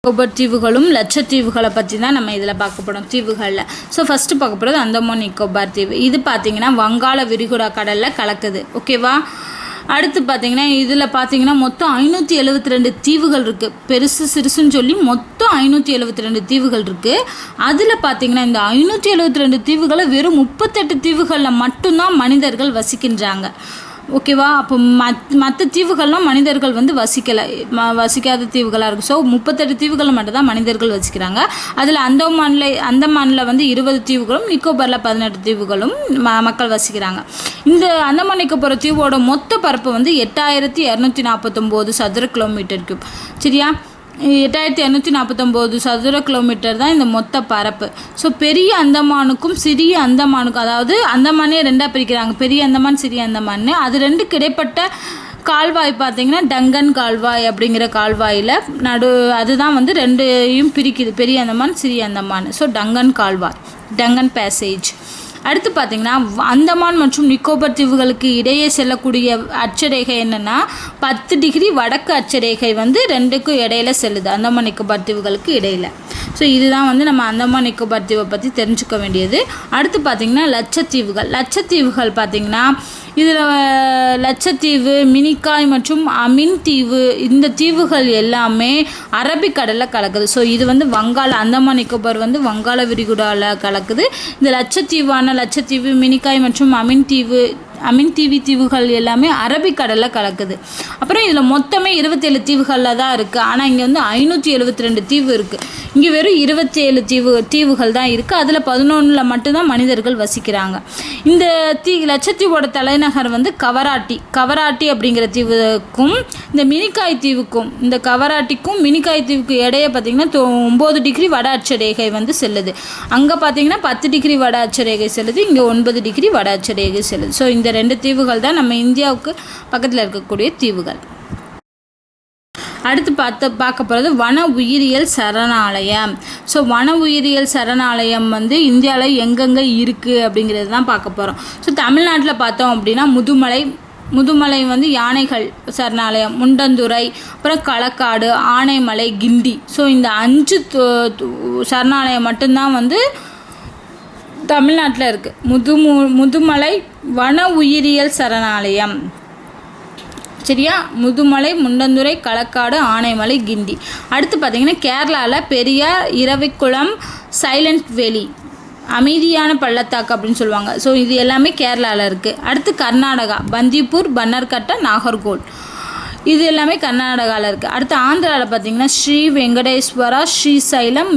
நிக்கோபர் தீவுகளும் லட்சத்தீவுகளை பற்றி தான் நம்ம இதில் பார்க்க போகிறோம் தீவுகளில். ஸோ ஃபஸ்ட்டு பார்க்க போகிறது அந்தமான் நிக்கோபார் தீவு. இது பார்த்திங்கன்னா வங்காள விரிகுடா கடலில் கலக்குது. ஓகேவா. அடுத்து பார்த்திங்கன்னா இதில் பார்த்திங்கன்னா மொத்தம் 572 தீவுகள் இருக்குது. பெருசு சிறுசுன்னு சொல்லி மொத்தம் 572 தீவுகள் இருக்குது. அதில் பார்த்திங்கன்னா இந்த 572 தீவுகளை வெறும் 38 தீவுகளில் மட்டும்தான் மனிதர்கள் வசிக்கின்றாங்க. ஓகேவா. அப்போ மற்ற தீவுகள்லாம் மனிதர்கள் வந்து வசிக்காத தீவுகளாக இருக்குது. ஸோ 38 தீவுகளில் மட்டும்தான் மனிதர்கள் வசிக்கிறாங்க. அதில் அந்தமானில் வந்து 20 தீவுகளும் நிக்கோபாரில் 18 தீவுகளும் மக்கள் வசிக்கிறாங்க. இந்த அந்தமான் நிக்கோபார் தீவோட மொத்த பரப்பு வந்து 8249 சதுர கிலோமீட்டர் கியூப். சரியா. 8249 சதுர கிலோமீட்டர் தான் இந்த மொத்த பரப்பு. ஸோ பெரிய அந்தமானுக்கும் சிறிய அந்தமானுக்கும், அதாவது அந்தமானே ரெண்டாக பிரிக்கிறாங்க, பெரிய அந்தமான் சிறிய அந்தமான். அது ரெண்டுக்கு இடைப்பட்ட கால்வாய் பார்த்திங்கன்னா டங்கன் கால்வாய் அப்படிங்கிற கால்வாயில் அதுதான் வந்து ரெண்டையும் பிரிக்குது, பெரிய அந்தமான் சிறிய அந்தமான். ஸோ டங்கன் கால்வாய், டங்கன் பேசேஜ். அடுத்து பார்த்திங்கன்னா அந்தமான் மற்றும் நிக்கோபர் தீவுகளுக்கு இடையே செல்லக்கூடிய அட்சரேகை என்னென்னா 10 டிகிரி வடக்கு அட்சரேகை வந்து ரெண்டுக்கும் இடையில செல்லுது, அந்தமான் நிக்கோபார் தீவுகளுக்கு இடையில். ஸோ இதுதான் வந்து நம்ம அந்தமான் நிக்கோபார் தீவை பற்றி தெரிஞ்சுக்க வேண்டியது. அடுத்து பார்த்திங்கன்னா லட்சத்தீவுகள் பார்த்திங்கன்னா இதில் லட்சத்தீவு, மினிக்காய் மற்றும் அமின் தீவு, இந்த தீவுகள் எல்லாமே அரபிக்கடலில் கலக்குது. ஸோ இது வந்து அந்தமான் நிக்கோபார் வந்து வங்காள விரிகுடாவில் கலக்குது. இந்த லட்சத்தீவு, மினிக்காய் மற்றும் அமின் தீவுகள் எல்லாமே அரபிக்கடலில் கலக்குது. அப்புறம் இதில் மொத்தமே 27 தீவுகளில் தான் இருக்குது. ஆனால் இங்கே வந்து 572 தீவு இருக்குது. இங்கே வெறும் 27 தீவுகள் தான் இருக்குது. அதில் 11 மட்டும்தான் மனிதர்கள் வசிக்கிறாங்க. இந்த லட்சத்தீவோட தலைநகர் வந்து கவராட்டி அப்படிங்கிற தீவுக்கும் இந்த மினிக்காய் தீவுக்கும், இந்த கவராட்டிக்கும் மினிக்காய் தீவுக்கு இடையே பார்த்திங்கன்னா 9 டிகிரி வட அட்சரேகை வந்து செல்லுது. அங்கே பார்த்திங்கன்னா 10 டிகிரி வட அட்சரேகை செல்லுது, இங்கே 9 டிகிரி வட அட்சரேகை செல்லுது. ஸோ இந்த 2 தீவுகள் தான் நம்ம இந்தியாவுக்கு பக்கத்தில் இருக்கக்கூடிய தீவுகள். அடுத்து பார்க்க போகிறது வன உயிரியல் சரணாலயம். ஸோ வன உயிரியல் சரணாலயம் வந்து இந்தியாவில் எங்கெங்கே இருக்குது அப்படிங்கிறது தான் பார்க்க போகிறோம். ஸோ தமிழ்நாட்டில் பார்த்தோம் அப்படின்னா முதுமலை வந்து யானைகள் சரணாலயம், முண்டந்துறை, அப்புறம் களக்காடு, ஆனைமலை, கிண்டி. ஸோ இந்த 5 சரணாலயம் மட்டும்தான் வந்து தமிழ்நாட்டில் இருக்குது. முதுமலை வன உயிரியல் சரணாலயம். சரியா. முதுமலை, முண்டந்துறை, களக்காடு, ஆனைமலை, கிண்டி. அடுத்து பார்த்திங்கன்னா கேரளாவில் பெரியார், இரவிக்குளம், சைலண்ட் வேலி, அமைதியான பள்ளத்தாக்கு அப்படின்னு சொல்லுவாங்க. ஸோ இது எல்லாமே கேரளாவில் இருக்குது. அடுத்து கர்நாடகா, பந்திப்பூர், பன்னர்கட்டா, நாகர்கோல், இது எல்லாமே கர்நாடகாவில் இருக்குது. அடுத்து ஆந்திராவில் பார்த்திங்கன்னா ஸ்ரீ வெங்கடேஸ்வரா, ஸ்ரீசைலம்,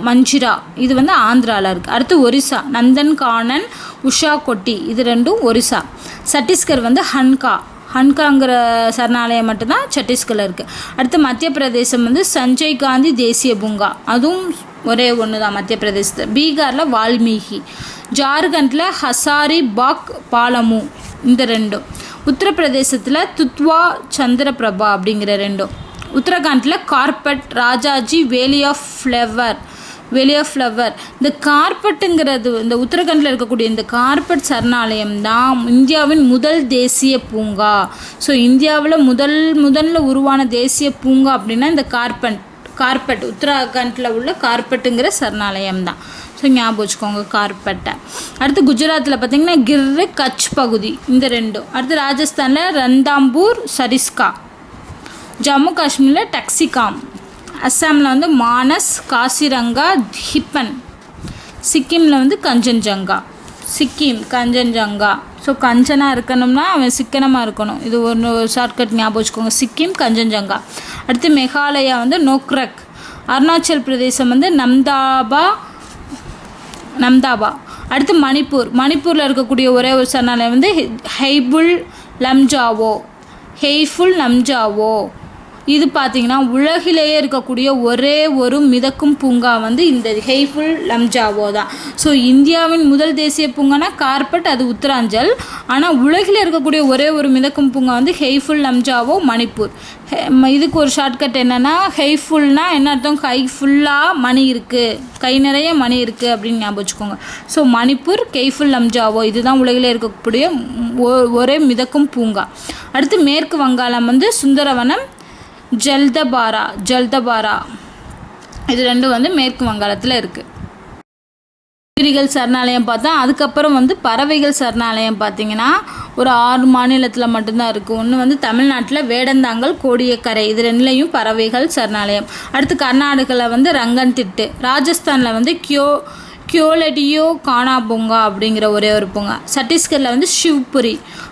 மஞ்சிரா, இது வந்து ஆந்திராவில் இருக்குது. அடுத்து ஒரிசா, நந்தன்கானன், உஷா கொட்டி, இது ரெண்டும் ஒரிசா. சத்தீஸ்கர் வந்து ஹன்காங்கிற சரணாலயம் மட்டும்தான் சத்தீஸ்கரில் இருக்குது. அடுத்து மத்திய பிரதேசம் வந்து சஞ்சய் காந்தி தேசிய பூங்கா, அதுவும் ஒரே ஒன்று தான் மத்திய பிரதேசத்தில். பீகாரில் வால்மீகி, ஜார்க்கண்டில் ஹசாரி பாக் பாலமு, இந்த ரெண்டும். உத்தரப்பிரதேசத்தில் துத்வா சந்திரபிரபா அப்படிங்கிற ரெண்டும். உத்தரகாண்டில் கார்பெட், ராஜாஜி, வேலி ஆஃப் ஃப்ளவர். இந்த கார்பெட்டுங்கிறது, இந்த உத்தரகாண்டில் இருக்கக்கூடிய இந்த கார்பெட் சரணாலயம் தான் இந்தியாவின் முதல் தேசிய பூங்கா. ஸோ இந்தியாவில் முதல்ல உருவான தேசிய பூங்கா அப்படின்னா இந்த கார்பெட் உத்தரகாண்டில் உள்ள கார்பெட்டுங்கிற சரணாலயம் தான். ஸோ ஞாபகம் வச்சுக்கோங்க கார்பெட்டை. அடுத்து குஜராத்தில் பார்த்திங்கன்னா கிர், கட்ச் பகுதி, இந்த ரெண்டும். அடுத்து ராஜஸ்தானில் ரந்தாம்பூர், சரிஸ்கா. ஜம்மு காஷ்மீரில் டக்ஸிகாம். அஸ்ஸாமில் வந்து மானஸ், காசிரங்கா, ஹிப்பன். சிக்கிமில் வந்து கஞ்சன்ஜங்கா. ஸோ கஞ்சனாக இருக்கணும்னா அவன் சிக்கனமாக இருக்கணும். இது ஒரு ஷார்ட்கட் ஞாபகம் வச்சுக்கோங்க, சிக்கிம், கஞ்சன்ஜங்கா. அடுத்து மேகாலயா வந்து நோக்ரக். அருணாச்சல் பிரதேசம் வந்து நம்தாபா. அடுத்து மணிப்பூரில் இருக்கக்கூடிய ஒரே ஒரு சரணாலயம் வந்து ஹெய்ஃபுல் லம்ஜாவோ. இது பார்த்திங்கன்னா உலகிலேயே இருக்கக்கூடிய ஒரே ஒரு மிதக்கும் பூங்கா வந்து இந்த ஹெய்ஃபுல் லம்ஜாவோ தான். ஸோ இந்தியாவின் முதல் தேசிய பூங்கானா கார்பெட், அது உத்தராஞ்சல். ஆனால் உலகில் இருக்கக்கூடிய ஒரே ஒரு மிதக்கும் பூங்கா வந்து ஹெய்ஃபுல் லம்ஜாவோ, மணிப்பூர். இதுக்கு ஒரு ஷார்ட்கட் என்னென்னா, ஹெய்ஃபுல்னா என்ன அர்த்தம்? கை ஃபுல்லாக மணி இருக்குது, கை நிறைய மணி இருக்குது அப்படின்னு ஞாபகம் வச்சுக்கோங்க. ஸோ மணிப்பூர், ஹெய்ஃபுல் லம்ஜாவோ, இதுதான் உலகில் இருக்கக்கூடிய ஒரே மிதக்கும் பூங்கா. அடுத்து மேற்கு வங்காளம் வந்து சுந்தரவனம், ஜல்தபாரா. இது ரெண்டும் வந்து மேற்கு வங்காளத்தில் இருக்குது. உயிரிகள் சரணாலயம் பார்த்தா அதுக்கப்புறம் வந்து பறவைகள் சரணாலயம் பார்த்திங்கன்னா ஒரு 6 மாநிலத்தில் மட்டும்தான் இருக்குது. ஒன்று வந்து தமிழ்நாட்டில் வேடந்தாங்கல், கோடியக்கரை, இது ரெண்டுலேயும் பறவைகள் சரணாலயம். அடுத்து கர்நாடகாவில் வந்து ரங்கன்திட்டு, ராஜஸ்தானில் வந்து கியோலடியோ கானா பூங்கா அப்படிங்கிற ஒரே ஒரு பூங்கா, சத்தீஸ்கரில் வந்து ஷிவ்புரி,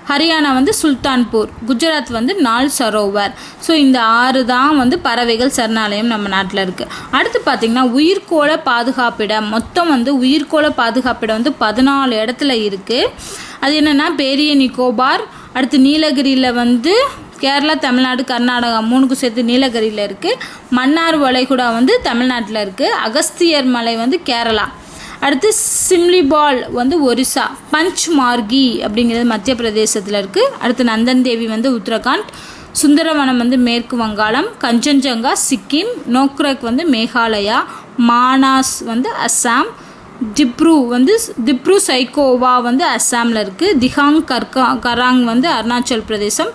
ஹரியானா வந்து சுல்தான்பூர், குஜராத் வந்து நால் சரோவர். ஸோ இந்த 6 தான் வந்து பறவைகள் சரணாலயம் நம்ம நாட்டில் இருக்குது. அடுத்து பார்த்திங்கன்னா உயிர்கோள பாதுகாப்பிடம், மொத்தம் வந்து உயிர்கோள பாதுகாப்பிடம் வந்து 14 இடத்துல இருக்குது. அது என்னென்னா பேரிய நிக்கோபார், அடுத்து நீலகிரியில் வந்து கேரளா, தமிழ்நாடு, கர்நாடகா 3க்கும் சேர்த்து நீலகிரியில் இருக்குது. மன்னார் வளைகுடா வந்து தமிழ்நாட்டில் இருக்குது. அகஸ்தியர் மலை வந்து கேரளா. அடுத்து சிம்லிபால் வந்து ஒரிசா. பஞ்ச் மார்கி அப்படிங்கிறது மத்திய பிரதேசத்தில் இருக்குது. அடுத்து நந்தன் தேவி வந்து உத்தரகாண்ட், சுந்தரவனம் வந்து மேற்கு வங்காளம், கஞ்சன்ஜங்கா சிக்கிம், நோக்ரக் வந்து மேகாலயா, மானாஸ் வந்து அஸ்ஸாம், திப்ரு சைக்கோவா வந்து அஸ்ஸாமில் இருக்குது. திஹாங் கராங் வந்து அருணாச்சல் பிரதேசம்,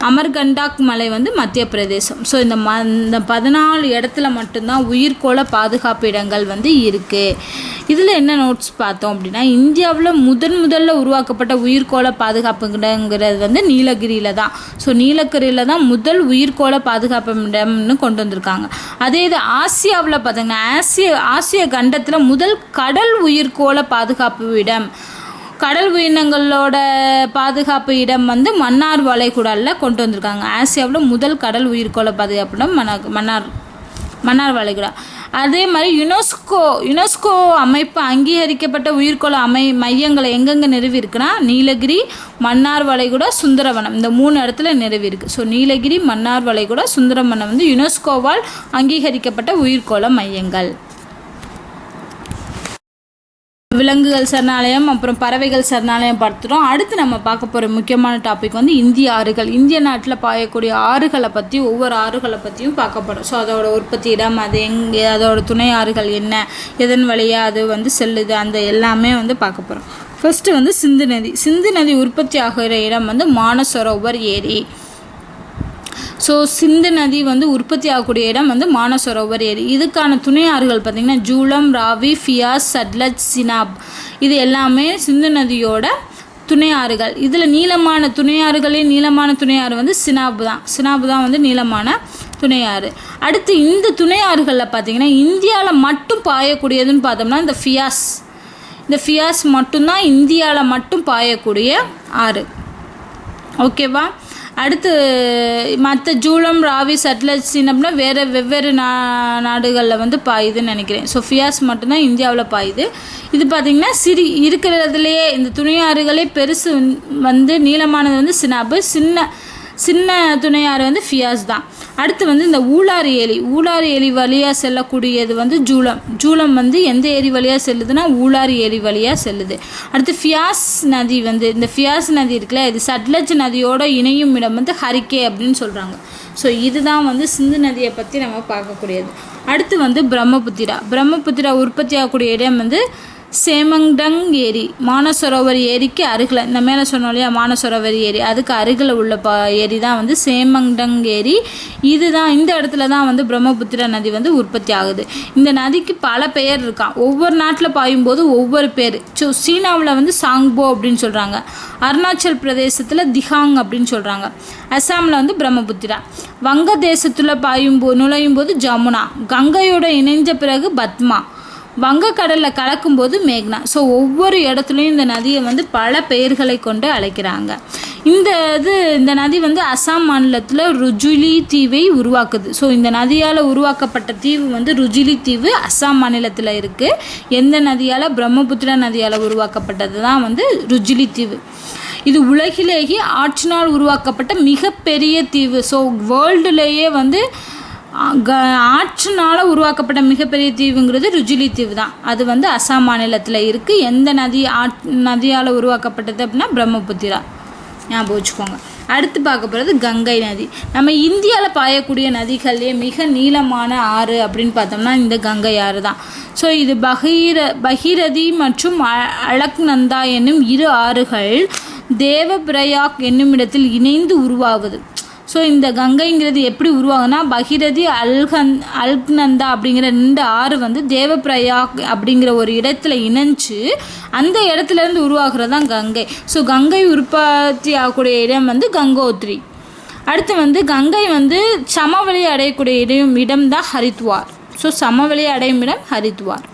அமர்கண்டாக் மலை வந்து மத்திய பிரதேசம். ஸோ இந்த 14 இடத்துல மட்டும்தான் உயிர்கோள பாதுகாப்பு இடங்கள் வந்து இருக்குது. இதில் என்ன நோட்ஸ் பார்த்தோம் அப்படின்னா, இந்தியாவில் முதல்ல உருவாக்கப்பட்ட உயிர்கோள பாதுகாப்பு இடங்கிறது வந்து நீலகிரியில் தான். ஸோ நீலகிரியில் தான் முதல் உயிர்கோள பாதுகாப்பு இடம்னு கொண்டு வந்திருக்காங்க. அதே இது ஆசியாவில் பார்த்தீங்கன்னா ஆசிய கண்டத்தில் முதல் கடல் உயிர்கோள பாதுகாப்பு இடம், கடல் உயிரினங்களோட பாதுகாப்பு இடம் வந்து மன்னார் வளைகுடாவில் கொண்டு வந்திருக்காங்க. ஆசியாவில் முதல் கடல் உயிர்கோள பாதுகாப்பு இடம் மன்னார் வளைகுடா. அதே மாதிரி யுனெஸ்கோ அமைப்பு அங்கீகரிக்கப்பட்ட உயிர்கோள மையங்களை எங்கெங்கே நிறுவி இருக்குன்னா நீலகிரி, மன்னார் வளைகுடா, சுந்தரவனம், இந்த 3 இடத்துல நிறுவி இருக்குது. ஸோ நீலகிரி, மன்னார் வளைகுடா, சுந்தரவனம் வந்து யுனெஸ்கோவால் அங்கீகரிக்கப்பட்ட உயிர்கோள மையங்கள். விலங்குகள் சரணாலயம் அப்புறம் பறவைகள் சரணாலயம் பார்த்துட்டோம். அடுத்து நம்ம பார்க்க போகிற முக்கியமான டாபிக் வந்து இந்திய ஆறுகள். இந்திய நாட்டில் பாயக்கூடிய ஆறுகளை பற்றி, ஒவ்வொரு ஆறுகளை பற்றியும் பார்க்கப்படும். ஸோ அதோட உற்பத்தி இடம், அது எங்கே, அதோட துணை ஆறுகள் என்ன, எதன் வழியாக அது வந்து செல்லுது, அந்த எல்லாமே வந்து பார்க்க போகிறோம். ஃபஸ்ட்டு வந்து சிந்து நதி உற்பத்தி ஆகிற இடம் வந்து மானசரோவர் ஏரி. ஸோ சிந்து நதி வந்து உற்பத்தி ஆகக்கூடிய இடம் வந்து மானசரோவர் ஏரி. இதுக்கான துணை ஆறுகள் பார்த்திங்கன்னா ஜூலம், ராவி, ஃபியாஸ், சட்லஜ், சினாப், இது எல்லாமே சிந்து நதியோட துணை ஆறுகள். இதில் நீளமான துணையாறு வந்து சினாப் தான் வந்து நீளமான துணையாறு. அடுத்து இந்த துணை ஆறுகளில் பார்த்திங்கன்னா இந்தியாவில் மட்டும் பாயக்கூடியதுன்னு பார்த்தோம்னா இந்த ஃபியாஸ் மட்டும்தான் இந்தியாவில் மட்டும் பாயக்கூடிய ஆறு. ஓகேவா? அடுத்து மற்ற ஜூலம், ராவி, சட்லஜ், சினப்னா வெவ்வேறு நாடுகளில் வந்து பாயுதுன்னு நினைக்கிறேன். ஸோ ஃபியாஸ் மட்டும்தான் இந்தியாவில் பாயுது. இது பார்த்திங்கன்னா இருக்கிறதுலையே இந்த துணையாறுகளே பெருசு வந்து நீளமானது வந்து சினாப்பு, சின்ன துணையாறு வந்து ஃபியாஸ் தான். அடுத்து வந்து இந்த ஊலாறு ஏரி வழியாக செல்லக்கூடியது வந்து ஜூலம் வந்து எந்த ஏரி வழியாக செல்லுதுன்னா ஊலாறு ஏரி வழியாக செல்லுது. அடுத்து ஃபியாஸ் நதி வந்து, இந்த ஃபியாஸ் நதி இருக்குல்ல, இது சட்லஜ் நதியோட இணையும் இடம் வந்து ஹரிக்கே அப்படின்னு சொல்கிறாங்க. ஸோ இதுதான் வந்து சிந்து நதியை பற்றி நம்ம பார்க்கக்கூடியது. அடுத்து வந்து பிரம்மபுத்திரா உற்பத்தி ஆகக்கூடிய இடம் வந்து சேமங்டங் ஏரி, மானசரோவர் ஏரிக்கு அருகில், இந்த மேலே சொன்னோம் இல்லையா மானசரோவர் ஏரி, அதுக்கு அருகில் உள்ள ஏரி தான் வந்து சேமங்டங் ஏரி. இந்த இடத்துல தான் வந்து பிரம்மபுத்திரா நதி வந்து உற்பத்தி ஆகுது. இந்த நதிக்கு பல பெயர் இருக்கான், ஒவ்வொரு நாட்டில் பாயும்போது ஒவ்வொரு பேர். ஸோ சீனாவில் வந்து சாங்போ அப்படின்னு சொல்கிறாங்க, அருணாச்சல் பிரதேசத்தில் திஹாங் அப்படின்னு சொல்கிறாங்க, அஸ்ஸாமில் வந்து பிரம்மபுத்திரா, வங்க தேசத்தில் நுழையும் போது ஜமுனா, கங்கையோட இணைஞ்ச பிறகு பத்மா, வங்கக்கடலில் கலக்கும்போது மேக்னா. ஸோ ஒவ்வொரு இடத்துலையும் இந்த நதியை வந்து பல பெயர்களை கொண்டு அழைக்கிறாங்க. இந்த நதி வந்து அஸ்ஸாம் மாநிலத்தில் ருஜுலி தீவை உருவாக்குது. ஸோ இந்த நதியால் உருவாக்கப்பட்ட தீவு வந்து ருஜுலி தீவு அஸ்ஸாம் மாநிலத்தில் இருக்குது. எந்த நதியால்? பிரம்மபுத்திரா நதியால் உருவாக்கப்பட்டது தான் வந்து ருஜுலி தீவு. இது உலகிலேயே ஆற்றினால் உருவாக்கப்பட்ட மிகப்பெரிய தீவு. ஸோ வேர்ல்டுலேயே வந்து ஆற்றினால் உருவாக்கப்பட்ட மிகப்பெரிய தீவுங்கிறது ருஜுலி தீவு தான். அது வந்து அஸ்ஸாம் மாநிலத்தில் இருக்குது. எந்த நதியால் உருவாக்கப்பட்டது அப்படின்னா பிரம்மபுத்திரா, ஞாபகம் வச்சுக்கோங்க. அடுத்து பார்க்க போகிறது கங்கை நதி. நம்ம இந்தியாவில் பாயக்கூடிய நதிகள்லேயே மிக நீளமான ஆறு அப்படின்னு பார்த்தோம்னா இந்த கங்கை ஆறு தான். ஸோ இது பகீரதி மற்றும் அலக்நந்தா என்னும் 2 ஆறுகள் தேவபிரயாக் என்னும் இடத்தில் இணைந்து உருவாகுது. ஸோ இந்த கங்கைங்கிறது எப்படி உருவாகுனா பகீரதி அல்கநந்தா அப்படிங்கிற 2 ஆறு வந்து தேவப்பிரயாக் அப்படிங்கிற ஒரு இடத்துல இணைஞ்சு அந்த இடத்துலேருந்து உருவாகிறது தான் கங்கை. ஸோ கங்கை உற்பத்தி ஆகக்கூடிய இடம் வந்து கங்கோத்ரி. அடுத்து வந்து கங்கை வந்து சமவெளி அடையக்கூடிய இடம் தான் ஹரித்வார். ஸோ சமவெளி அடையும் இடம் ஹரித்வார்.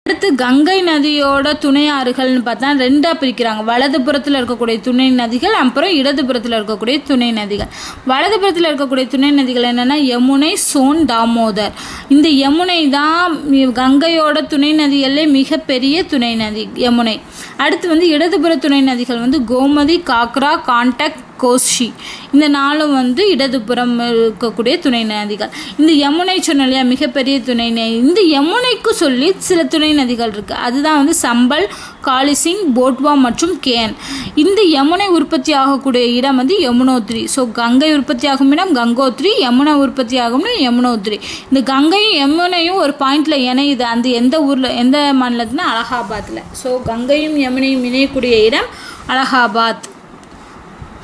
அடுத்து கங்கை நதியோட துணை ஆறுகள்னு பார்த்தா 2ஆக பிரிக்கிறாங்க. வலதுபுறத்தில் இருக்கக்கூடிய துணை நதிகள், அப்புறம் இடதுபுறத்தில் இருக்கக்கூடிய துணை நதிகள். வலதுபுறத்தில் இருக்கக்கூடிய துணை நதிகள் என்னென்னா யமுனை, சோன், தாமோதர். இந்த யமுனை தான் கங்கையோட துணை நதிகளிலே மிகப்பெரிய துணை நதி யமுனை. அடுத்து வந்து இடதுபுற துணை நதிகள் வந்து கோமதி, காக்ரா, காண்டக், கோஷி. இந்த 4 வந்து இடதுபுறம் இருக்கக்கூடிய துணை நதிகள். இந்த யமுனை சொன்ன இல்லையா மிகப்பெரிய துணை நதி. இந்த யமுனைக்கு சொல்லி சில துணை நதிகள் இருக்குது. அதுதான் வந்து சம்பல், காலிசிங், போட்வா மற்றும் கேன். இந்த யமுனை உற்பத்தி ஆகக்கூடிய இடம் வந்து யமுனோத்ரி. ஸோ கங்கை உற்பத்தி ஆகும் இடம் கங்கோத்ரி, யமுனை உற்பத்தி ஆகும் இடம் யமுனோத்ரி. இந்த கங்கையும் யமுனையும் ஒரு பாயிண்டில் இணையுது. அந்த எந்த ஊரில், எந்த மாநிலத்துனா அலகாபாத்தில். ஸோ கங்கையும் யமுனையும் இணையக்கூடிய இடம் அலகாபாத்.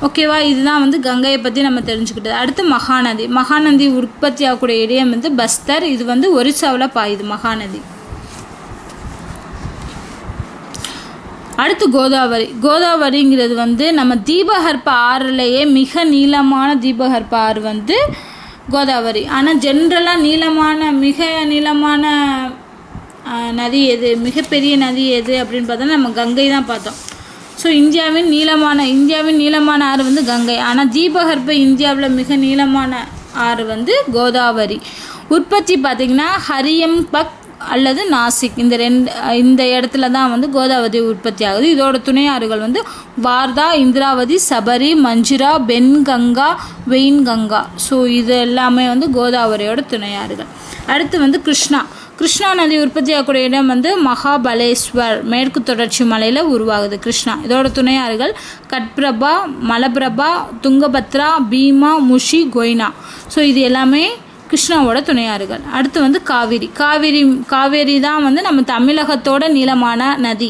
ஓகேவா? இதுதான் வந்து கங்கையை பற்றி நம்ம தெரிஞ்சுக்கிட்டது. அடுத்து மகாநதி. மகாநதி உற்பத்தி ஆகக்கூடிய இடம் வந்து பஸ்தர். இது வந்து ஒரிசாவில் பாயுது மகாநதி. அடுத்து கோதாவரி. கோதாவரிங்கிறது வந்து நம்ம தீபகற்ப ஆறுலேயே மிக நீளமான தீபகற்ப ஆறு வந்து கோதாவரி. ஆனால் ஜென்ரலாக மிக நீளமான நதி எது, மிகப்பெரிய நதி எது அப்படின்னு பார்த்தா நம்ம கங்கை தான் பார்த்தோம். ஸோ இந்தியாவின் நீளமான ஆறு வந்து கங்கை. ஆனால் தீபகற்ப இந்தியாவில் மிக நீளமான ஆறு வந்து கோதாவரி. உற்பத்தி பார்த்திங்கன்னா ஹரியம்பக் அல்லது நாசிக் இந்த இடத்துல தான் வந்து கோதாவரி உற்பத்தி ஆகுது. இதோட துணை ஆறுகள் வந்து வார்தா, இந்திராவதி, சபரி, மஞ்சிரா, பென்கங்கா, வெயின்கங்கா. ஸோ இது எல்லாமே வந்து கோதாவரியோட துணை ஆறுகள். அடுத்து வந்து கிருஷ்ணா நதி உற்பத்தி ஆகக்கூடிய இடம் வந்து மகாபலேஸ்வர், மேற்கு தொடர்ச்சி மலையில் உருவாகுது கிருஷ்ணா. இதோட துணை ஆறுகள் கட்பிரபா, மலபிரபா, துங்கபத்ரா, பீமா, முஷி, கொய்னா. ஸோ இது எல்லாமே கிருஷ்ணாவோட துணையாறுகள். அடுத்து வந்து காவேரி தான் வந்து நம்ம தமிழகத்தோட நீளமான நதி.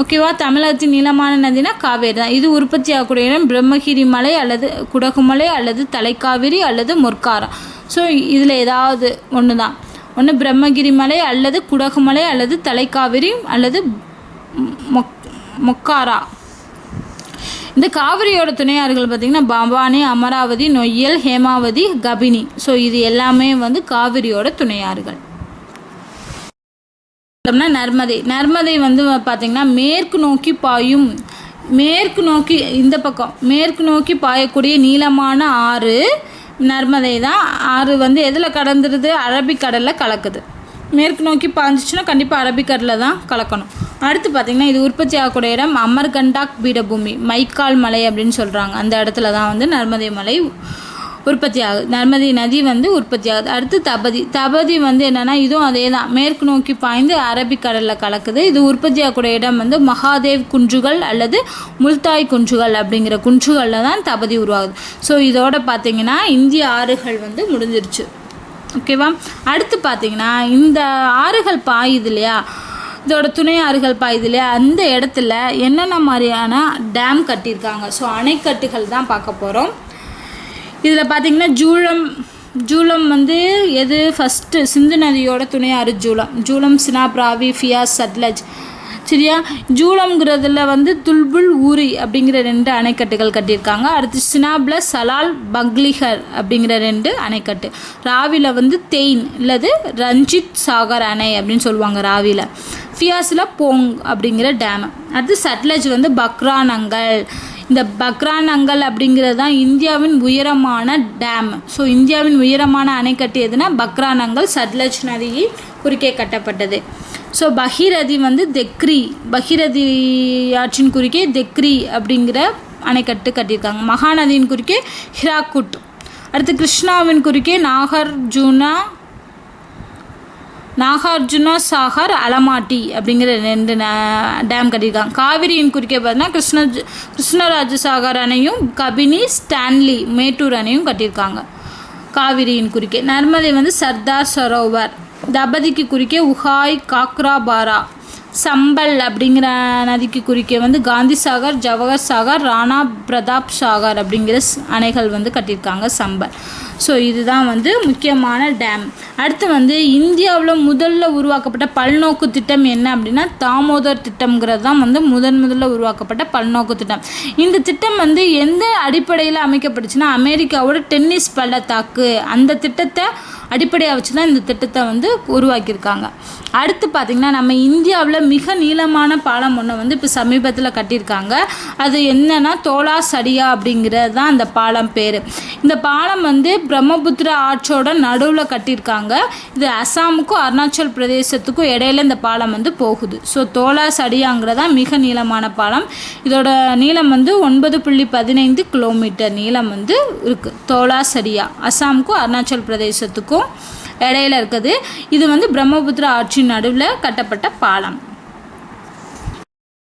ஓகேவா? தமிழகத்தின் நீளமான நதினா காவேரி தான். இது உற்பத்தி ஆகக்கூடிய இடம் பிரம்மகிரி மலை அல்லது குடகுமலை அல்லது தலைக்காவிரி அல்லது மொர்க்காரா. ஸோ இதில் ஏதாவது ஒன்று தான். ஒன்று பிரம்மகிரி மலை அல்லது குடகுமலை அல்லது தலைக்காவிரி அல்லது மொக்காரா. இந்த காவிரியோட துணையாறுகள் பார்த்திங்கன்னா பவானி, அமராவதி, நொய்யல், ஹேமாவதி, கபினி. ஸோ இது எல்லாமே வந்து காவிரியோட துணையாறுகள். நர்மதை வந்து பார்த்திங்கன்னா மேற்கு நோக்கி பாயக்கூடிய நீளமான ஆறு நர்மதை தான். ஆறு வந்து எதில் கடந்துருது? அரபிக்கடலில் கலக்குது. மேற்கு நோக்கி பாய்ஞ்சிச்சுன்னா கண்டிப்பாக அரபிக்கடலில் தான் கலக்கணும். அடுத்து பார்த்திங்கன்னா இது உற்பத்தி ஆகக்கூடிய இடம் அமர்கண்டாக் பீடபூமி, மைக்கால் மலை அப்படின்னு சொல்கிறாங்க. அந்த இடத்துல தான் வந்து நர்மதை மலை உற்பத்தி ஆகுது, நர்மதை நதி வந்து உற்பத்தி ஆகுது. அடுத்து தபதி வந்து என்னென்னா இதுவும் அதே தான், மேற்கு நோக்கி பாய்ந்து அரபிக்கடலில் கலக்குது. இது உற்பத்தி ஆகக்கூடிய இடம் வந்து மகாதேவ் குன்றுகள் அல்லது முல்தாய் குன்றுகள் அப்படிங்கிற குன்றுகளில் தான் தபதி உருவாகுது. ஸோ இதோட பார்த்திங்கன்னா இந்திய ஆறுகள் வந்து முடிஞ்சிருச்சு. ஓகேவா? அடுத்து பார்த்திங்கன்னா இந்த ஆறுகள் பாயுது இல்லையா, இதோட துணை ஆறுகள் பாயுது இல்லையா, அந்த இடத்துல என்னென்ன மாதிரியான டேம் கட்டியிருக்காங்க. ஸோ அணைக்கட்டுகள் தான் பார்க்க போகிறோம். இதில் பார்த்திங்கன்னா ஜூலம் வந்து எது ஃபஸ்ட்டு சிந்து நதியோட துணை ஆறு ஜூலம், சினாப், ராவி, ஃபியாஸ், சட்லஜ். சரியா? ஜூலம்ங்கிறதுல வந்து துல்புல், ஊரி அப்படிங்கிற 2 அணைக்கட்டுகள் கட்டியிருக்காங்க. அடுத்து சினாப்ல சலால், பக்லிஹர் அப்படிங்கிற 2 அணைக்கட்டு. ராவியில் வந்து தெயின் இல்லது ரஞ்சித் சாகர் அணை அப்படின்னு சொல்லுவாங்க ராவியில். ஃபியாஸில் போங் அப்படிங்கிற டேமு. அடுத்து சட்லஜ் வந்து பக்ரானங்கல். இந்த பக்ரானங்கல் அப்படிங்கிறது தான் இந்தியாவின் உயரமான டேம். ஸோ இந்தியாவின் உயரமான அணைக்கட்டு எதுனா பக்ரானங்கல், சட்லஜ் நதியை குறுக்கே கட்டப்பட்டது. ஸோ பகீரதி வந்து பகீரதி ஆற்றின் குறுக்கே தெக்ரி அப்படிங்கிற அணைக்கட்டு கட்டியிருக்காங்க. மகாநதியின் குறுக்கே ஹிராக்குட். அடுத்து கிருஷ்ணாவின் குறுக்கே நாகார்ஜுனா சாகர், அலமாட்டி அப்படிங்கிற 2 டேம் கட்டியிருக்காங்க. காவிரியின் குறுக்கே பார்த்தீங்கன்னா கிருஷ்ணராஜசாகர் அணையும் கபினி, ஸ்டான்லி, மேட்டூர் அணையும் கட்டியிருக்காங்க காவிரியின் குறுக்கே. நர்மதை வந்து சர்தார் சரோவர். தபதிக்கு குறுக்கே உஹாய், காக்ரா பாரா. சம்பல் அப்படிங்கிற நதிக்கு குறுக்கே வந்து காந்தி சாகர், ஜவஹர் சாகர், ராணா பிரதாப் சாகர் அப்படிங்கிற அணைகள் வந்து கட்டியிருக்காங்க சம்பல். ஸோ இதுதான் வந்து முக்கியமான டேம். அடுத்து வந்து இந்தியாவில் முதல்ல உருவாக்கப்பட்ட பல்நோக்கு திட்டம் என்ன அப்படின்னா தாமோதர் திட்டம்ங்கிறது தான் வந்து முதல்ல உருவாக்கப்பட்ட பல்நோக்கு திட்டம். இந்த திட்டம் வந்து எந்த அடிப்படையில் அமைக்கப்பட்டுச்சுன்னா அமெரிக்காவோட டென்னிஸ் பள்ளத்தாக்கு அந்த திட்டத்தை அடிப்படையாக வச்சு தான் இந்த திட்டத்தை வந்து உருவாக்கியிருக்காங்க. அடுத்து பார்த்திங்கன்னா நம்ம இந்தியாவில் மிக நீளமான பாலம் ஒன்று வந்து இப்போ சமீபத்தில் கட்டியிருக்காங்க. அது என்னன்னா தோலா சடியா அப்படிங்கிறது தான் அந்த பாலம் பேர். இந்த பாலம் வந்து பிரம்மபுத்திரா ஆற்றோட நடுவில் கட்டியிருக்காங்க. இது அசாமுக்கும் அருணாச்சல் பிரதேசத்துக்கும் இடையில இந்த பாலம் வந்து போகுது. ஸோ தோலா சடியாங்கிறதா மிக நீளமான பாலம். இதோட நீளம் வந்து 9.15 கிலோமீட்டர் நீளம் வந்து இருக்குது. தோலா சடியா அசாமுக்கும் அருணாச்சல் பிரதேசத்துக்கும் இடையில இருக்குது. இது வந்து பிரம்மபுத்திரா ஆற்றின் நடுவில் கட்டப்பட்ட பாலம்.